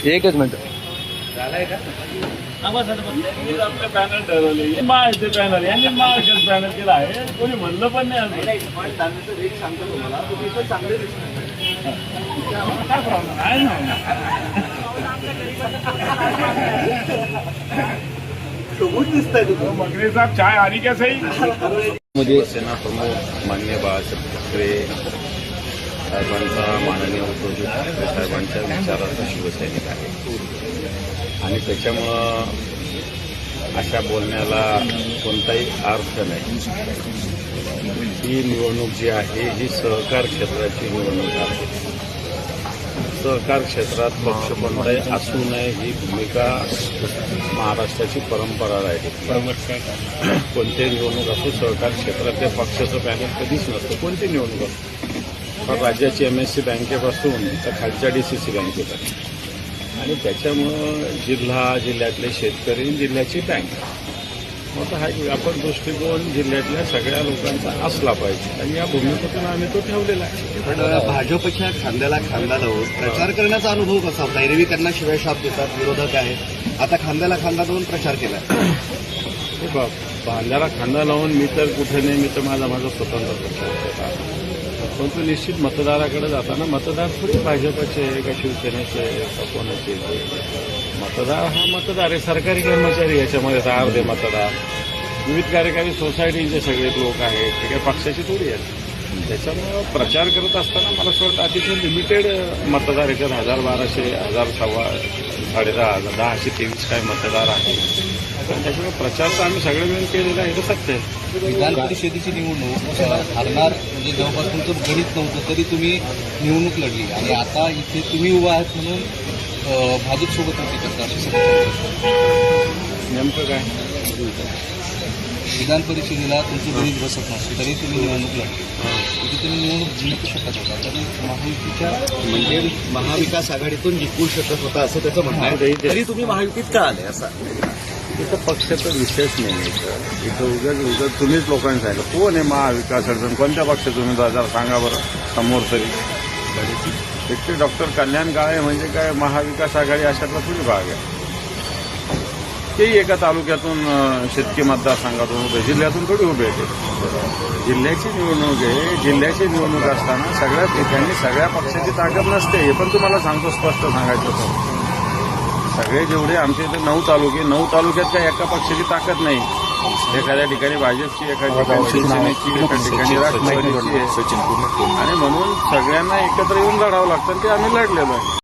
एकच मिनिट झालाय का? आपले पॅनल ठरवले महाचे पॅनल यांनी महाराष्ट्रात पॅनल केला आहे. कोणी म्हणलं पण नाही रेट सांगतो तुम्हाला तुम्ही तर चांगले काय प्रॉब्लेम आहे ना. सोबत दिसताय तुम्ही. मगरे साहेब चाय आ रही क्या सही. सेना प्रमुख माननीय बाळासाहेब ठाकरे साहेबांचा माननीय उद्धव ठाकरे साहेबांच्या विचाराचा शिवसैनिक आहे आणि त्याच्यामुळं अशा बोलण्याला कोणताही अर्थ नाही. ही निवडणूक जी आहे ही सहकार क्षेत्राची निवडणूक आहे. सहकार क्षेत्रात पक्ष कोणताही असू नये ही भूमिका महाराष्ट्राची परंपरा राहिली. कोणतीही निवडणूक असो सहकार क्षेत्रातल्या पक्षाचं पॅनल कधीच नसतं. कोणती निवडणूक असतो पण राज्याची MSC बँकेपासून तर खालच्या DCC बँकेपर्यंत आणि त्याच्यामुळं जिल्ह्यातले शेतकरी जिल्ह्याची बँक मग हा व्यापक दृष्टिकोन जिल्ह्यातल्या सगळ्या लोकांचा असला पाहिजे आणि या भूमिकेतून आम्ही तो ठेवलेला आहे. पण भाजपच्या खांद्याला खांदा लावून प्रचार करण्याचा अनुभव कसा होता. एरवी त्यांना शिवाय शाप देतात विरोधक आहेत. आता खांद्याला खांदा लावून प्रचार केला. बांधाला खांदा लावून मी तर कुठे नाही. मी तर माझा स्वतंत्र प्रचार केला. परंतु निश्चित मतदाराकडे जाताना मतदार थोडी भाजपचे का शिवसेनेचे का कोणाचे. मतदार हा मतदार आहे. सरकारी कर्मचारी याच्यामध्ये अर्धे मतदार विविध कार्यकारी सोसायटीचे सगळे लोक आहेत. ते काही पक्षाची थोडी आहेत. त्याच्यामुळं प्रचार करत असताना मला असं वाटतं अतिशय लिमिटेड मतदार याच्यात 1200 10,000 10,023 काय मतदार आहेत. त्याच्यामुळे प्रचार तर आम्ही सगळे मिळून केलेला आहे. हे सत्य आहे. विधान परिषदेची निवडणूक हरणार म्हणजे जवळपास तुमचं गणित नव्हतं तरी तुम्ही निवडणूक लढली आणि आता इथे तुम्ही उभा आहात म्हणून भाजपसोबत नव्हती करता अशी नेमकं काय विधान परिषदेला तुमचं गणित बसत नसतं तरी तुम्ही निवडणूक लढली. म्हणजे तुम्ही निवडणूक जिंकू शकत होता तरी महायुतीच्या म्हणजे महाविकास आघाडीतून जिंकू शकत होता असं त्याचं म्हणणं आहे. तरी तुम्ही महायुतीत का आले असा. इथं पक्षाचा विषयच नाही. इथं उगाच तुम्हीच लोकांनी सांगितलं कोण आहे महाविकास आघाडी कोणत्या पक्षाचा उमेदवार जरा सांगा बरं समोर तरी. एकटे डॉक्टर कल्याण काळे म्हणजे काय महाविकास आघाडी अशातला थोडी भाग आहे. तेही एका तालुक्यातून शेतकी मतदारसंघातून उभे जिल्ह्यातून थोडी उभे येते. जिल्ह्याची निवडणूक आहे. जिल्ह्याची निवडणूक असताना सगळ्या ठिकाणी सगळ्या पक्षाची ताकद नसते. हे पण तुम्हाला सांगतो स्पष्ट सांगायचं तर सगळे जेवढे आमच्या इथे 9 तालुक्यात काही एका पक्षाची ताकद नाही. एखाद्या ठिकाणी भाजपची एका ठिकाणी शिवसेनेची एका ठिकाणी राष्ट्रवादीची आणि म्हणून सगळ्यांना एकत्र येऊन लढावं लागतं. ते आम्ही लढलेलो आहे.